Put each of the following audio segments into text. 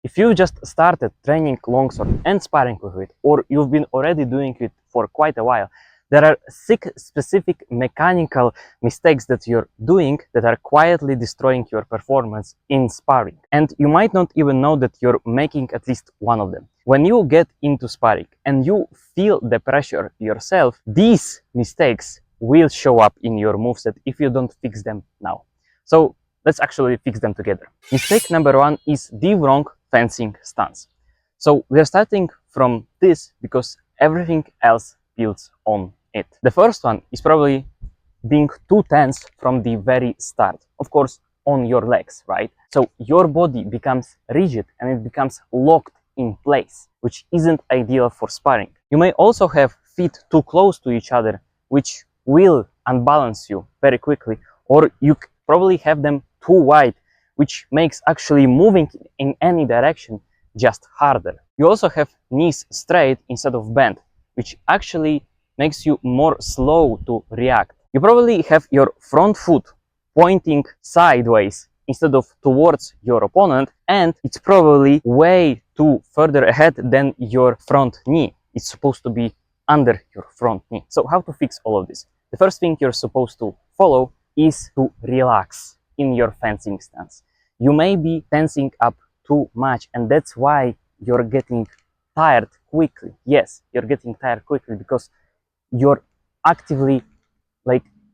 If you just started training longsword and sparring with it, or you've been already doing it for quite a while, there are 6 specific mechanical mistakes that you're doing that are quietly destroying your performance in sparring. And you might not even know that you're making at least one of them. When you get into sparring and you feel the pressure yourself, these mistakes will show up in your moveset if you don't fix them now. So let's actually fix them together. Mistake number 1 is the wrong fencing stance. So we're starting from this because everything else builds on it. The first one is probably being too tense from the very start. Of course, on your legs, right? So your body becomes rigid and it becomes locked in place, which isn't ideal for sparring. You may also have feet too close to each other, which will unbalance you very quickly, or you probably have them too wide, which makes actually moving in any direction just harder. You also have knees straight instead of bent, which actually makes you more slow to react. You probably have your front foot pointing sideways instead of towards your opponent, and it's probably way too further ahead than your front knee. It's supposed to be under your front knee. So how to fix all of this? The first thing you're supposed to follow is to relax in your fencing stance. You may be tensing up too much, and that's why you're getting tired quickly. Yes, you're getting tired quickly because you're actively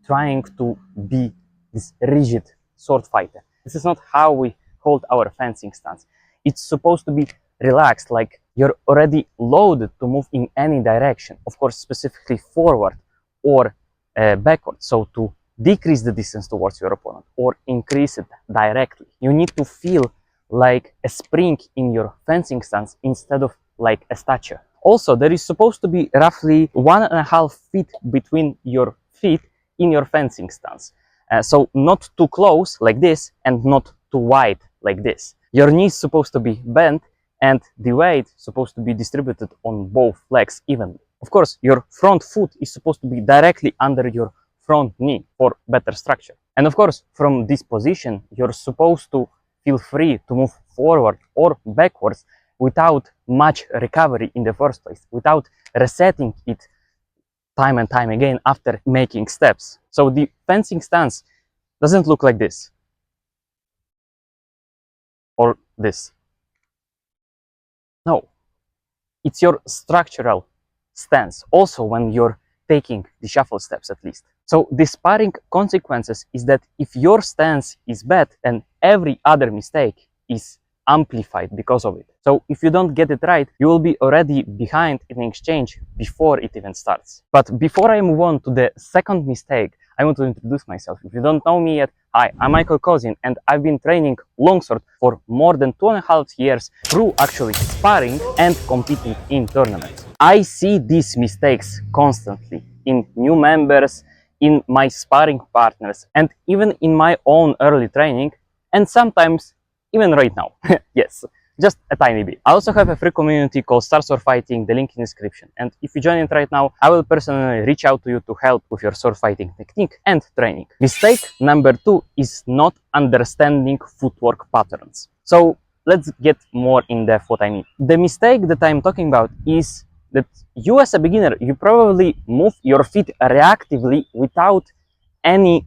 trying to be this rigid sword fighter. This is not how we hold our fencing stance. It's supposed to be relaxed, like you're already loaded to move in any direction, of course specifically forward or backward, so to decrease the distance towards your opponent or increase it directly. You need to feel like a spring in your fencing stance instead of like a statue. Also, there is supposed to be roughly 1.5 feet between your feet in your fencing stance. So not too close like this and not too wide like this. Your knee is supposed to be bent and the weight is supposed to be distributed on both legs evenly. Of course, your front foot is supposed to be directly under your front knee for better structure. And of course, from this position, you're supposed to feel free to move forward or backwards without much recovery in the first place, without resetting it time and time again after making steps. So the fencing stance doesn't look like this or this. No, it's your structural stance, also when you're taking the shuffle steps at least. So the sparring consequences is that if your stance is bad, then every other mistake is amplified because of it. So if you don't get it right, you will be already behind in exchange before it even starts. But before I move on to the second mistake, I want to introduce myself. If you don't know me yet, hi, I'm Michael Kozin, and I've been training longsword for more than 2.5 years through actually sparring and competing in tournaments. I see these mistakes constantly in new members, in my sparring partners, and even in my own early training, and sometimes even right now. Yes, just a tiny bit. I also have a free community called START SWORDFIGHTING, the link in the description. And if you join it right now, I will personally reach out to you to help with your sword fighting technique and training. Mistake number 2 is not understanding footwork patterns. So let's get more in depth what I mean. The mistake that I'm talking about is that you as a beginner, you probably move your feet reactively without any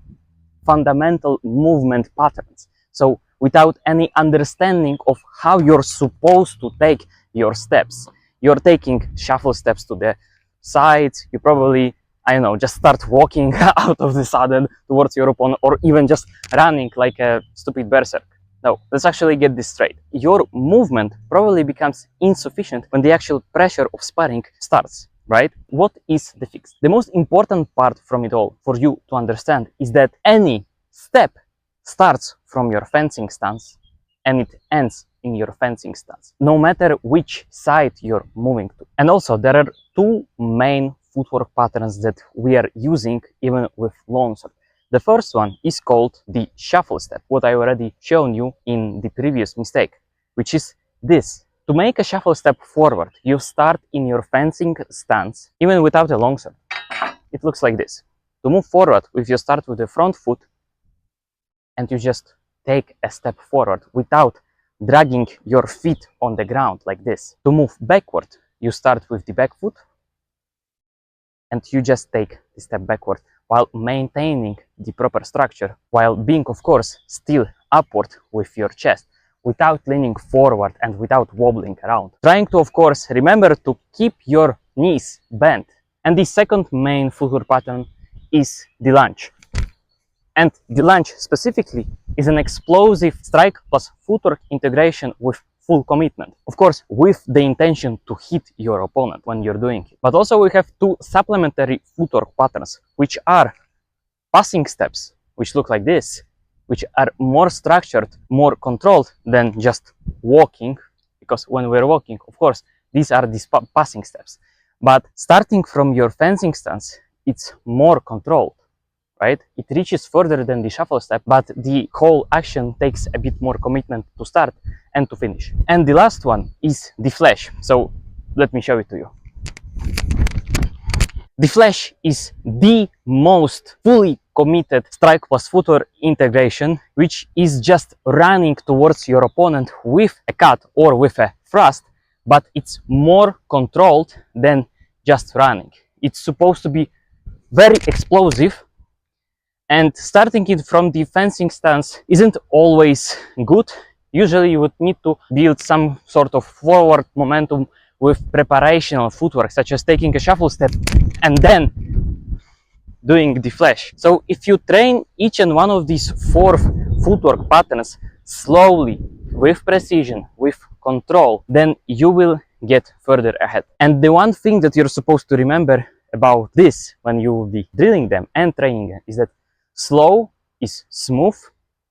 fundamental movement patterns. So without any understanding of how you're supposed to take your steps. You're taking shuffle steps to the sides. You probably, I don't know, just start walking out of the saddle towards your opponent, or even just running like a stupid berserk. No, let's actually get this straight. Your movement probably becomes insufficient when the actual pressure of sparring starts, right? What is the fix? The most important part from it all for you to understand is that any step starts from your fencing stance and it ends in your fencing stance, no matter which side you're moving to. And also, there are 2 main footwork patterns that we are using even with longsword. The first one is called the shuffle step, what I already shown you in the previous mistake, which is this. To make a shuffle step forward, you start in your fencing stance, even without a longsword. It looks like this. To move forward, if you start with the front foot, and you just take a step forward without dragging your feet on the ground like this. To move backward, you start with the back foot and you just take a step backward while maintaining the proper structure, while being, of course, still upward with your chest, without leaning forward and without wobbling around. Trying to, of course, remember to keep your knees bent. And the second main footwork pattern is the lunge. And the lunge specifically is an explosive strike plus footwork integration with full commitment. Of course, with the intention to hit your opponent when you're doing it. But also we have two supplementary footwork patterns, which are passing steps, which look like this, which are more structured, more controlled than just walking, because when we're walking, of course, these are these passing steps. But starting from your fencing stance, it's more controlled, right? It reaches further than the shuffle step, but the whole action takes a bit more commitment to start and to finish. And the last one is the flash. So let me show it to you. The flash is the most fully committed strike plus footwork integration, which is just running towards your opponent with a cut or with a thrust, but it's more controlled than just running. It's supposed to be very explosive, and starting it from the fencing stance isn't always good. Usually you would need to build some sort of forward momentum with preparational footwork, such as taking a shuffle step and then doing the flash. So if you train each and one of these four footwork patterns slowly, with precision, with control, then you will get further ahead. And the one thing that you're supposed to remember about this when you will be drilling them and training them is that slow is smooth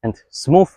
and smooth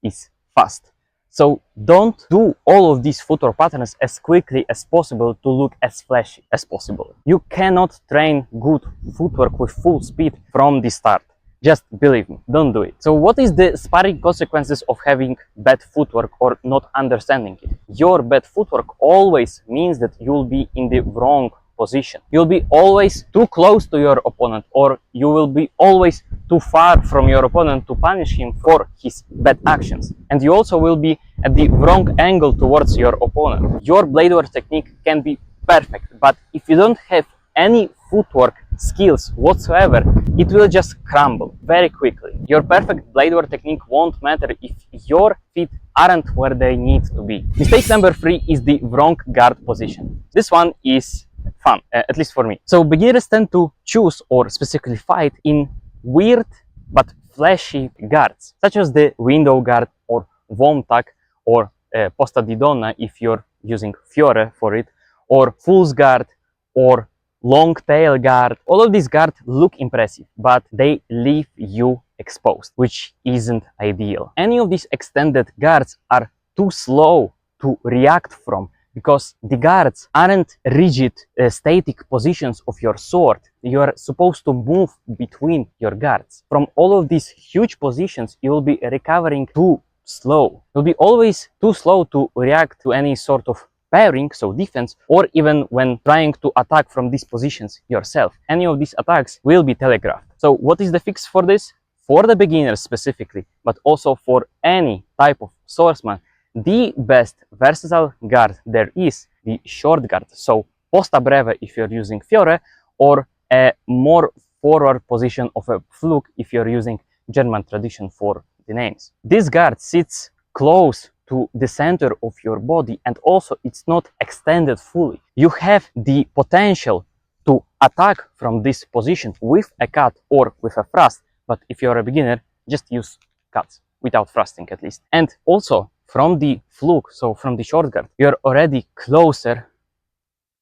is fast. So don't do all of these footwork patterns as quickly as possible to look as flashy as possible. You cannot train good footwork with full speed from the start. Just believe me, don't do it. So what is the sparring consequences of having bad footwork or not understanding it? Your bad footwork always means that you'll be in the wrong position. You'll be always too close to your opponent, or you will be always too far from your opponent to punish him for his bad actions. And you also will be at the wrong angle towards your opponent. Your blade work technique can be perfect, but if you don't have any footwork skills whatsoever, it will just crumble very quickly. Your perfect blade work technique won't matter if your feet aren't where they need to be. Mistake number 3 is the wrong guard position. This one is fun, at least for me. So beginners tend to choose or specifically fight in weird but flashy guards, such as the window guard or Womtak or Posta di Donna if you're using Fiore for it, or Fool's Guard or Long Tail Guard. All of these guards look impressive, but they leave you exposed, which isn't ideal. Any of these extended guards are too slow to react from, because the guards aren't rigid, static positions of your sword. You are supposed to move between your guards. From all of these huge positions, you will be recovering too slow. You'll be always too slow to react to any sort of pairing, so defense, or even when trying to attack from these positions yourself. Any of these attacks will be telegraphed. So what is the fix for this? For the beginners specifically, but also for any type of swordsman, the best versatile guard there is the short guard. So Posta Breve if you're using Fiore, or a more forward position of a Flug if you're using German tradition for the names. This guard sits close to the center of your body, and also it's not extended fully. You have the potential to attack from this position with a cut or with a thrust, but if you're a beginner, just use cuts without thrusting at least. And also from the Flug, so from the short guard, you're already closer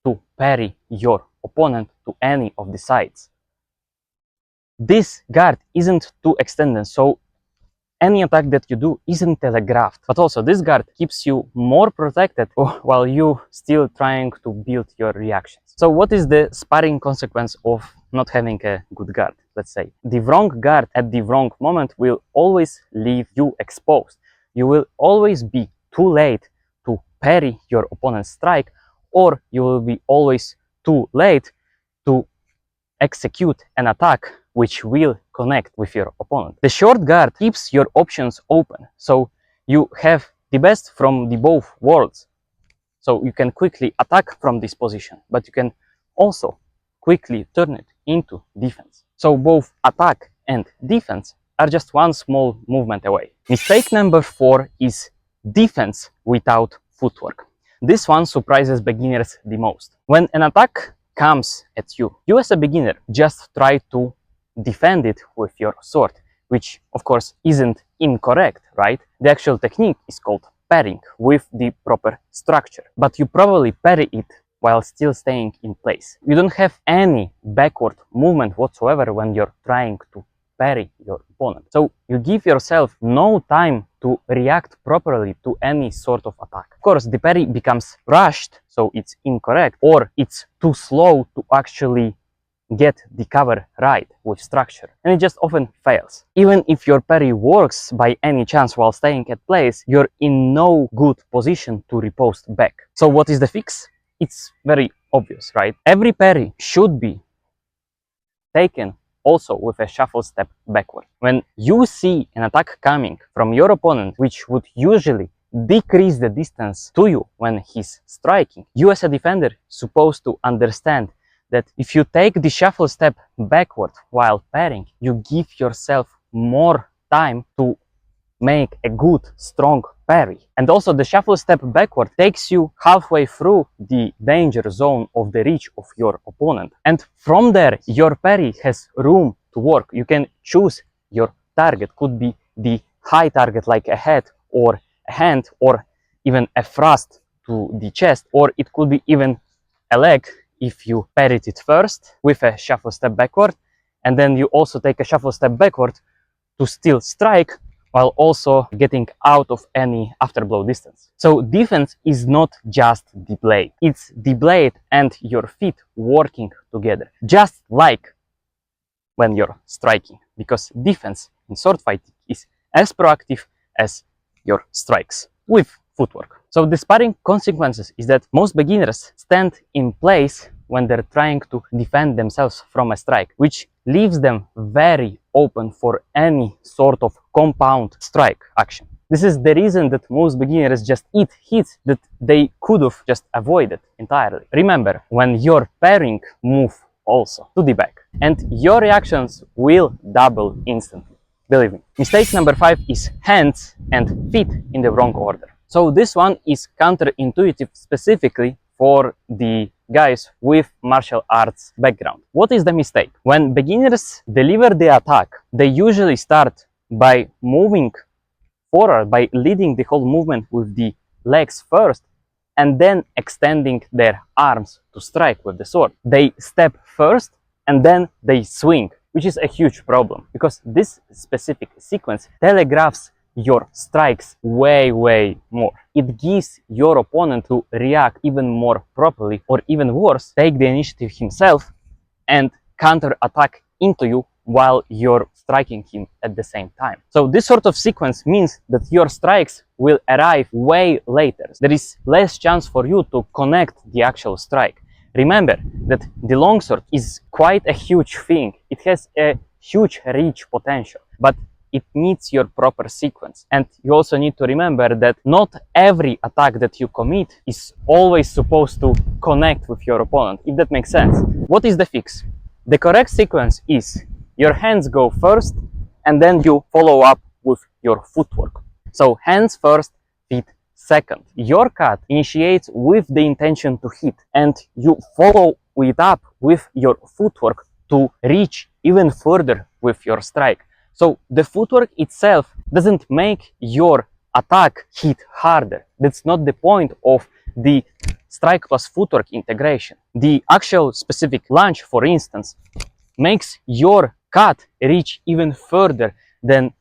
to parry your opponent to any of the sides. This guard isn't too extended, so any attack that you do isn't telegraphed, but also this guard keeps you more protected while you still trying to build your reactions. So what is the sparring consequence of not having a good guard? Let's say the wrong guard at the wrong moment will always leave you exposed. You will always be too late to parry your opponent's strike, or you will be always too late to execute an attack which will connect with your opponent. The short guard keeps your options open, so you have the best from the both worlds. So you can quickly attack from this position, but you can also quickly turn it into defense. So both attack and defense are just one small movement away. Mistake number 4 is defense without footwork. This one surprises beginners the most. When an attack comes at you, you as a beginner just try to defend it with your sword, which of course isn't incorrect, right? The actual technique is called parrying with the proper structure, but you probably parry it while still staying in place. You don't have any backward movement whatsoever when you're trying to parry your opponent. So you give yourself no time to react properly to any sort of attack. Of course, the parry becomes rushed, so it's incorrect, or it's too slow to actually get the cover right with structure, and it just often fails. Even if your parry works by any chance while staying at place, you're in no good position to riposte back. So what is the fix? It's very obvious, right? Every parry should be taken also with a shuffle step backward. When you see an attack coming from your opponent, which would usually decrease the distance to you when he's striking, you as a defender supposed to understand that if you take the shuffle step backward while parrying, you give yourself more time to make a good, strong parry. And also the shuffle step backward takes you halfway through the danger zone of the reach of your opponent. And from there, your parry has room to work. You can choose your target. Could be the high target like a head or a hand or even a thrust to the chest, or it could be even a leg if you parried it first with a shuffle step backward, and then you also take a shuffle step backward to still strike while also getting out of any afterblow distance. So defense is not just the blade, it's the blade and your feet working together, just like when you're striking, because defense in sword fighting is as proactive as your strikes with footwork. So the sparring consequences is that most beginners stand in place when they're trying to defend themselves from a strike, which leaves them very open for any sort of compound strike action. This is the reason that most beginners just eat hits that they could have just avoided entirely. Remember, when you're parrying, move also to the back, and your reactions will double instantly. Believe me. Mistake number 5 is hands and feet in the wrong order. So this one is counterintuitive specifically for the guys with martial arts background. What is the mistake? When beginners deliver the attack, they usually start by moving forward, by leading the whole movement with the legs first, and then extending their arms to strike with the sword. They step first and then they swing, which is a huge problem because this specific sequence telegraphs your strikes way more. It gives your opponent to react even more properly, or even worse, take the initiative himself and counter attack into you while you're striking him at the same time. So this sort of sequence means that your strikes will arrive way later. There is less chance for you to connect the actual strike. Remember that the longsword is quite a huge thing. It has a huge reach potential, but it needs your proper sequence. And you also need to remember that not every attack that you commit is always supposed to connect with your opponent, if that makes sense. What is the fix? The correct sequence is your hands go first and then you follow up with your footwork. So hands first, feet second. Your cut initiates with the intention to hit and you follow it up with your footwork to reach even further with your strike. So the footwork itself doesn't make your attack hit harder. That's not the point of the strike plus footwork integration. The actual specific lunge, for instance, makes your cut reach even further than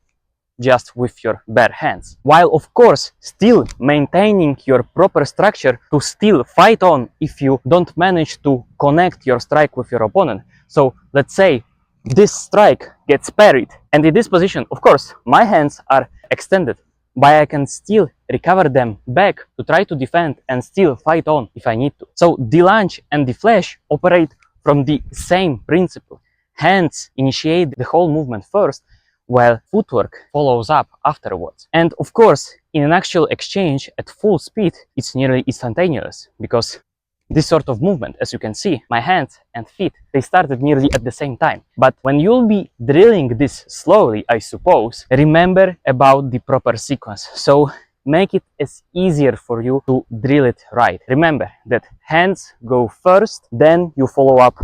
just with your bare hands, while of course still maintaining your proper structure to still fight on if you don't manage to connect your strike with your opponent. So let's say this strike gets parried, and in this position, of course, my hands are extended, but I can still recover them back to try to defend and still fight on if I need to. So the lunge and the flash operate from the same principle. Hands initiate the whole movement first, while footwork follows up afterwards. And of course, in an actual exchange at full speed, it's nearly instantaneous, because this sort of movement, as you can see, my hands and feet, they started nearly at the same time. But when you'll be drilling this slowly, I suppose, remember about the proper sequence. So make it as easier for you to drill it right. Remember that hands go first, then you follow up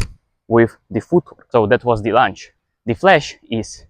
with the footwork. So that was the lunge. The flash is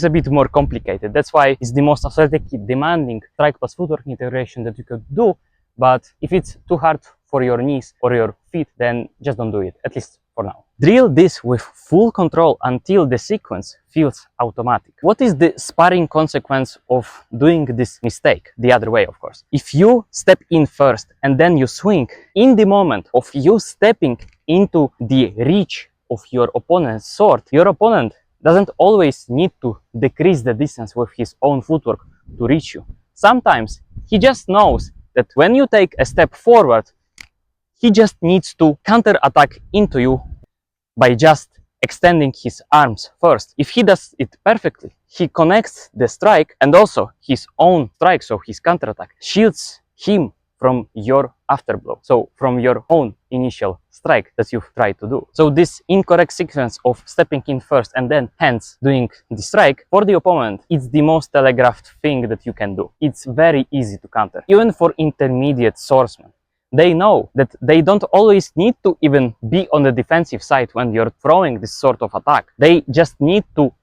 a bit more complicated. That's why it's the most athletically demanding strike plus footwork integration that you could do. But if it's too hard for your knees or your feet, then just don't do it, at least for now. Drill this with full control until the sequence feels automatic. What is the sparring consequence of doing this mistake? The other way, of course. If you step in first and then you swing, in the moment of you stepping into the reach of your opponent's sword, your opponent doesn't always need to decrease the distance with his own footwork to reach you. Sometimes he just knows that when you take a step forward, he just needs to counter-attack into you by just extending his arms first. If he does it perfectly, he connects the strike and also his own strike, so his counter-attack, shields him from your afterblow, so from your own initial strike that you've tried to do. So this incorrect sequence of stepping in first and then hands doing the strike, for the opponent, it's the most telegraphed thing that you can do. It's very easy to counter. Even for intermediate swordsmen, they know that they don't always need to even be on the defensive side when you're throwing this sort of attack. They just need to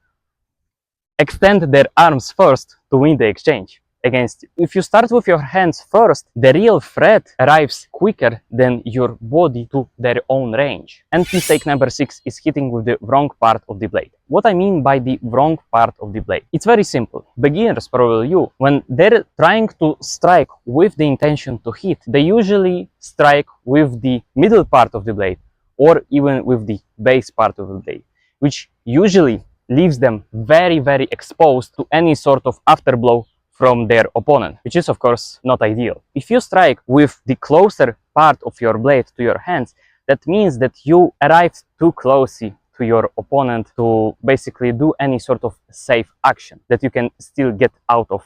extend their arms first to win the exchange against you. If you start with your hands first, the real threat arrives quicker than your body to their own range. And mistake number 6 is hitting with the wrong part of the blade. What I mean by the wrong part of the blade? It's very simple. Beginners, probably you, when they're trying to strike with the intention to hit, they usually strike with the middle part of the blade or even with the base part of the blade, which usually leaves them very, very exposed to any sort of afterblow from their opponent, which is of course not ideal. If you strike with the closer part of your blade to your hands, that means that you arrive too closely to your opponent to basically do any sort of safe action that you can still get out of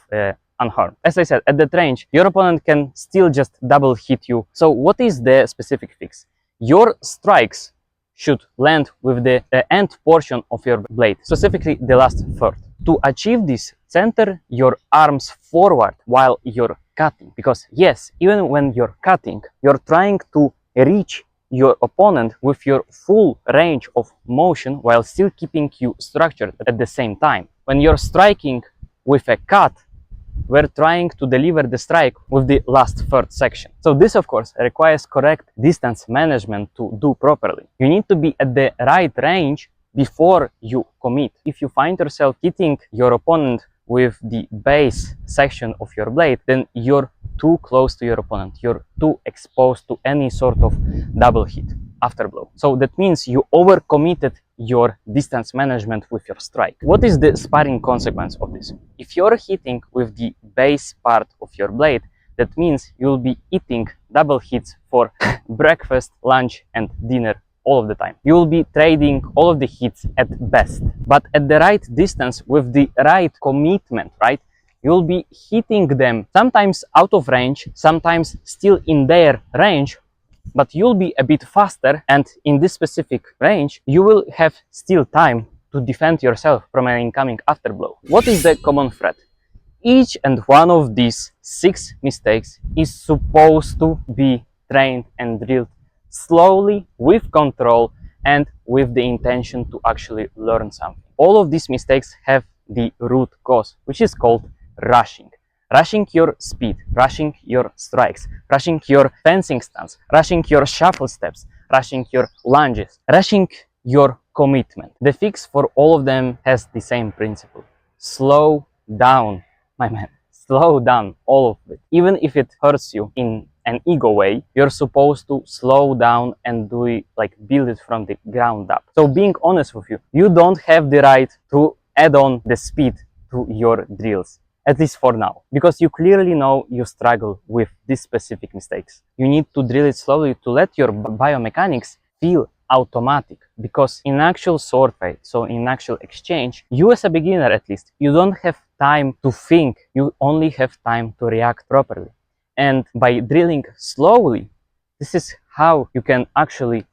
unharmed. As I said, at that range, your opponent can still just double hit you. So what is the specific fix? Your strikes should land with the end portion of your blade, specifically the last third. To achieve this, center your arms forward while you're cutting, because yes, even when you're cutting, you're trying to reach your opponent with your full range of motion while still keeping you structured at the same time. When you're striking with a cut, we're trying to deliver the strike with the last third section. So this, of course, requires correct distance management to do properly. You need to be at the right range before you commit. If you find yourself hitting your opponent with the base section of your blade, then you're too close to your opponent. You're too exposed to any sort of double hit, afterblow. So that means you overcommitted your distance management with your strike. What is the sparring consequence of this? If you're hitting with the base part of your blade, that means you'll be eating double hits for breakfast, lunch and dinner all of the time. You will be trading all of the hits at best, but at the right distance with the right commitment, right? You'll be hitting them sometimes out of range, sometimes still in their range, but you'll be a bit faster, and in this specific range, you will have still time to defend yourself from an incoming afterblow. What is the common thread? Each and one of these 6 mistakes is supposed to be trained and drilled slowly, with control, and with the intention to actually learn something. All of these mistakes have the root cause, which is called rushing. Rushing your speed, rushing your strikes, rushing your fencing stance, rushing your shuffle steps, rushing your lunges, rushing your commitment. The fix for all of them has the same principle. Slow down, my man. Slow down, all of it. Even if it hurts you in an ego way, you're supposed to slow down and do it, like build it from the ground up. So being honest with you, you don't have the right to add on the speed to your drills, at least for now, because you clearly know you struggle with these specific mistakes. You need to drill it slowly to let your biomechanics feel automatic, because in actual sword fight, so in actual exchange, you as a beginner at least, you don't have time to think, you only have time to react properly. And by drilling slowly, this is how you can actually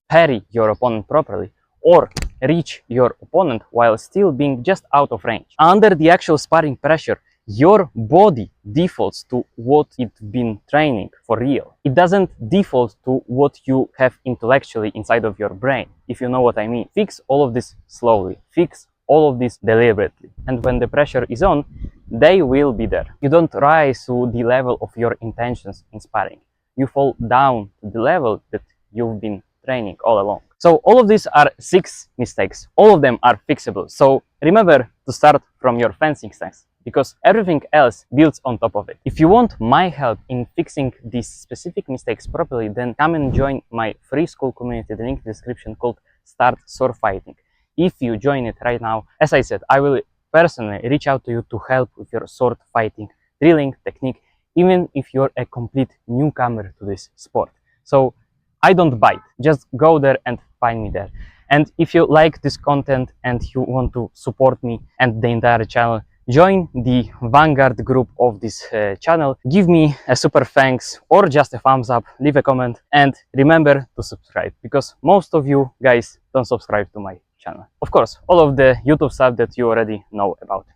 parry your opponent properly or reach your opponent while still being just out of range. Under the actual sparring pressure, your body defaults to what it's been training for real. It doesn't default to what you have intellectually inside of your brain, if you know what I mean. Fix all of this slowly. Fix all of this deliberately. And when the pressure is on, they will be there. You don't rise to the level of your intentions in sparring. You fall down to the level that you've been training all along. So all of these are 6 mistakes. All of them are fixable. So remember to start from your fencing stance, because everything else builds on top of it. If you want my help in fixing these specific mistakes properly, then come and join my free school community, the link in the description, called START SWORDFIGHTING. If you join it right now, as I said, I will personally reach out to you to help with your sword fighting, drilling, technique, even if you're a complete newcomer to this sport. So I don't bite, just go there and find me there. And if you like this content and you want to support me and the entire channel, join the Vanguard group of this channel, give me a super thanks or just a thumbs up, leave a comment, and remember to subscribe, because most of you guys don't subscribe to my channel. Of course, all of the YouTube stuff that you already know about.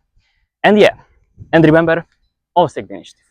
And yeah, and remember, always take the initiative.